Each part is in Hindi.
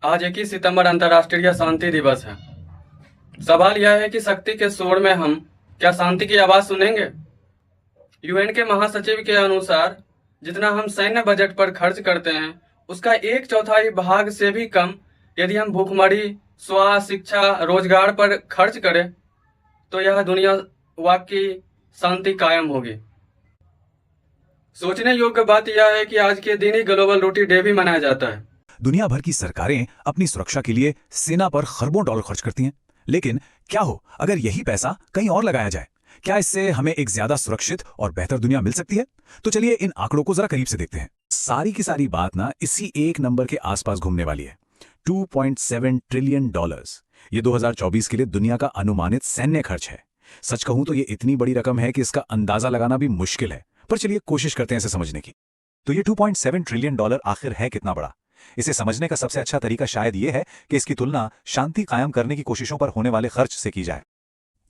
आज 21 सितंबर अंतर्राष्ट्रीय शांति दिवस है। सवाल यह है कि शक्ति के शोर में हम क्या शांति की आवाज सुनेंगे? यूएन के महासचिव के अनुसार जितना हम सैन्य बजट पर खर्च करते हैं उसका एक चौथाई भाग से भी कम यदि हम भूखमरी, स्वास्थ्य, शिक्षा, रोजगार पर खर्च करें तो यह दुनिया वाकई शांति कायम होगी। सोचने योग्य बात यह है कि आज के दिन ही ग्लोबल रोटी डे भी मनाया जाता है। दुनिया भर की सरकारें अपनी सुरक्षा के लिए सेना पर खरबों डॉलर खर्च करती हैं, लेकिन क्या हो अगर यही पैसा कहीं और लगाया जाए? क्या इससे हमें एक ज्यादा सुरक्षित और बेहतर दुनिया मिल सकती है? तो चलिए इन आंकड़ों को जरा करीब से देखते हैं। सारी की सारी बात ना इसी एक नंबर के आसपास घूमने वाली है, 2.7 ट्रिलियन डॉलर्स। ये 2024 के लिए दुनिया का अनुमानित सैन्य खर्च है। सच कहूं तो ये इतनी बड़ी रकम है कि इसका अंदाजा लगाना भी मुश्किल है, पर चलिए कोशिश करते हैं इसे समझने की। तो ये 2.7 ट्रिलियन डॉलर आखिर है कितना बड़ा? इसे समझने का सबसे अच्छा तरीका शायद ये है कि इसकी तुलना शांति कायम करने की कोशिशों पर होने वाले खर्च से की जाए।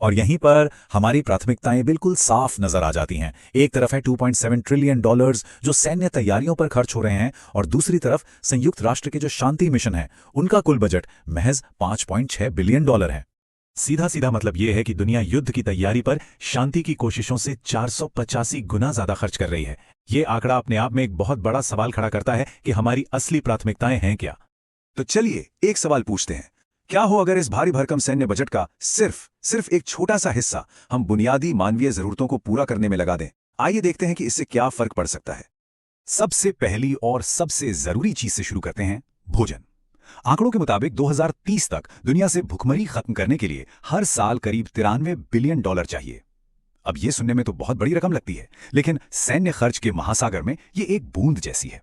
और यहीं पर हमारी प्राथमिकताएं बिल्कुल साफ नजर आ जाती हैं। एक तरफ है 2.7 ट्रिलियन डॉलर्स जो सैन्य तैयारियों पर खर्च हो रहे हैं, और दूसरी तरफ संयुक्त राष्ट्र के जो शांति मिशन है उनका कुल बजट महज 5.6 बिलियन डॉलर है। सीधा सीधा मतलब यह है कि दुनिया युद्ध की तैयारी पर शांति की कोशिशों से 485 गुना ज्यादा खर्च कर रही है। ये आंकड़ा अपने आप में एक बहुत बड़ा सवाल खड़ा करता है कि हमारी असली प्राथमिकताएं हैं क्या। तो चलिए एक सवाल पूछते हैं, क्या हो अगर इस भारी भरकम सैन्य बजट का सिर्फ एक छोटा सा हिस्सा हम बुनियादी मानवीय जरूरतों को पूरा करने में लगा दें? आइए देखते हैं कि इससे क्या फर्क पड़ सकता है। सबसे पहली और सबसे जरूरी चीज से शुरू करते हैं, भोजन। आंकड़ों के मुताबिक 2030 तक दुनिया से भुखमरी खत्म करने के लिए हर साल करीब 93 बिलियन डॉलर चाहिए। अब ये सुनने में तो बहुत बड़ी रकम लगती है, लेकिन सैन्य खर्च के महासागर में ये एक बूंद जैसी है।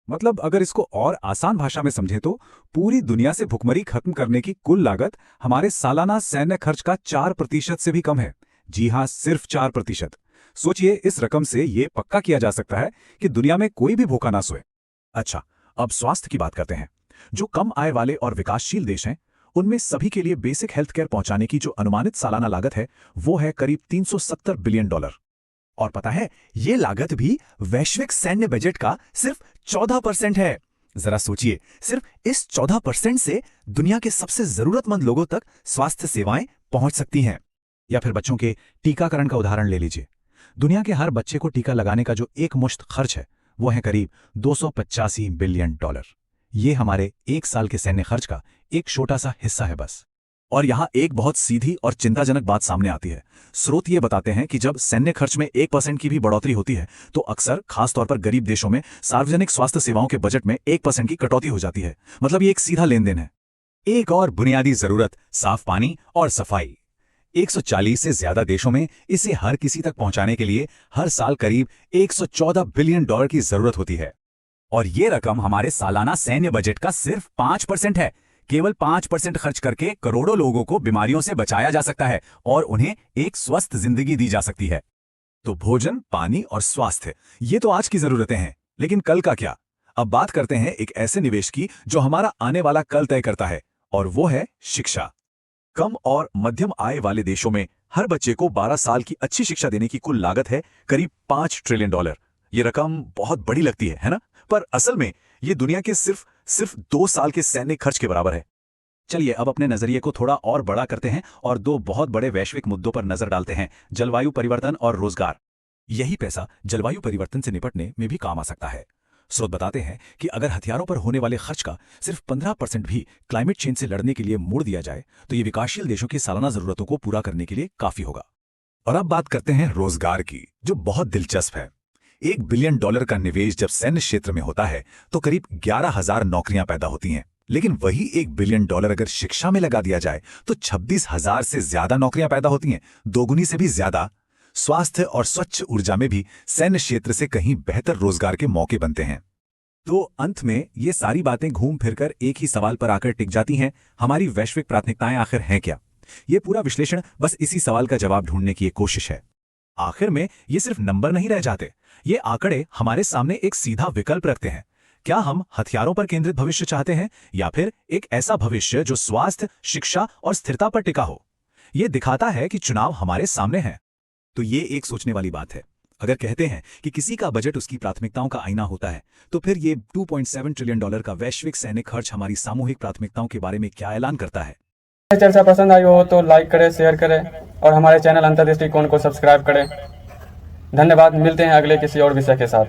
मतलब अगर इसको और आसान भाषा में समझें तो पूरी दुनिया से भुखमरी खत्म करने की कुल लागत हमारे सालाना सैन्य खर्च का 4% से भी कम है। जी हां, सिर्फ 4%। सोचिए, इस रकम से यह पक्का किया जा सकता है कि दुनिया में कोई भी भूखा ना सोए। अच्छा, अब स्वास्थ्य की बात करते हैं। जो कम आय वाले और विकासशील देश हैं उनमें सभी के लिए बेसिक हेल्थ केयर पहुंचाने की जो अनुमानित सालाना लागत है वो है करीब 370 बिलियन डॉलर। और पता है, ये लागत भी वैश्विक सैन्य बजट का सिर्फ 14% है। जरा सोचिए, सिर्फ इस 14% से दुनिया के सबसे जरूरतमंद लोगों तक स्वास्थ्य सेवाएं पहुंच सकती हैं। या फिर बच्चों के टीकाकरण का उदाहरण ले लीजिए। दुनिया के हर बच्चे को टीका लगाने का जो एक मुश्त खर्च है वो है करीब 285 बिलियन डॉलर। ये हमारे एक साल के सैन्य खर्च का एक छोटा सा हिस्सा है बस। और यहाँ एक बहुत सीधी और चिंताजनक बात सामने आती है। स्रोत ये बताते हैं कि जब सैन्य खर्च में 1% की भी बढ़ोतरी होती है तो अक्सर खासतौर पर गरीब देशों में सार्वजनिक स्वास्थ्य सेवाओं के बजट में 1% की कटौती हो जाती है। मतलब ये एक सीधा लेन देन है। एक और बुनियादी जरूरत, साफ पानी और सफाई। 140 से ज्यादा देशों में इसे हर किसी तक पहुंचाने के लिए हर साल करीब 114 बिलियन डॉलर की जरूरत होती है। और ये रकम हमारे सालाना सैन्य बजट का सिर्फ 5% है। केवल 5% खर्च करके करोड़ों लोगों को बीमारियों से बचाया जा सकता है और उन्हें एक स्वस्थ जिंदगी दी जा सकती है। तो भोजन, पानी और स्वास्थ्य, ये तो आज की जरूरतें हैं, लेकिन कल का क्या? अब बात करते हैं एक ऐसे निवेश की जो हमारा आने वाला कल तय करता है, और वो है शिक्षा। कम और मध्यम आय वाले देशों में हर बच्चे को 12 साल की अच्छी शिक्षा देने की कुल लागत है करीब 5 ट्रिलियन डॉलर। ये रकम बहुत बड़ी लगती है ना? पर असल में ये दुनिया के सिर्फ 2 साल के सैन्य खर्च के बराबर है। चलिए अब अपने नजरिए को थोड़ा और बड़ा करते हैं और 2 बहुत बड़े वैश्विक मुद्दों पर नजर डालते हैं, जलवायु परिवर्तन और रोजगार। यही पैसा जलवायु परिवर्तन से निपटने में भी काम आ सकता है। स्रोत बताते हैं कि अगर हथियारों पर होने वाले खर्च का सिर्फ 15% भी क्लाइमेट चेंज से लड़ने के लिए मोड़ दिया जाए तो ये विकासशील देशों की सालाना जरूरतों को पूरा करने के लिए काफी होगा। और अब बात करते हैं रोजगार की, जो बहुत दिलचस्प है। 1 बिलियन डॉलर का निवेश जब सैन्य क्षेत्र में होता है तो करीब 11,000 नौकरियां पैदा होती हैं। लेकिन वही 1 बिलियन डॉलर अगर शिक्षा में लगा दिया जाए तो 26,000 से ज्यादा नौकरियां पैदा होती हैं, दोगुनी से भी ज्यादा। स्वास्थ्य और स्वच्छ ऊर्जा में भी सैन्य क्षेत्र से कहीं बेहतर रोजगार के मौके बनते हैं। तो अंत में ये सारी बातें घूम फिरकर एक ही सवाल पर आकर टिक जाती हैं, हमारी वैश्विक प्राथमिकताएं आखिर हैं क्या? ये पूरा विश्लेषण बस इसी सवाल का जवाब ढूंढने की एक कोशिश है। आखिर में ये सिर्फ नंबर नहीं रह जाते, ये आंकड़े हमारे सामने एक सीधा विकल्प रखते हैं। क्या हम हथियारों पर केंद्रित भविष्य चाहते हैं या फिर एक ऐसा भविष्य जो स्वास्थ्य, शिक्षा और स्थिरता पर टिका हो? ये दिखाता है कि चुनाव हमारे सामने है। तो ये एक सोचने वाली बात है। अगर कहते हैं कि किसी का बजट उसकी प्राथमिकताओं का आईना होता है, तो फिर ये $2.7 ट्रिलियन का वैश्विक सैनिक खर्च हमारी सामूहिक प्राथमिकताओं के बारे में क्या ऐलान करता है? चर्चा पसंद आई हो तो लाइक करें, शेयर करें और हमारे चैनल अंतर्दृष्टिकोण को सब्सक्राइब करें। धन्यवाद। मिलते हैं अगले किसी और विषय के साथ।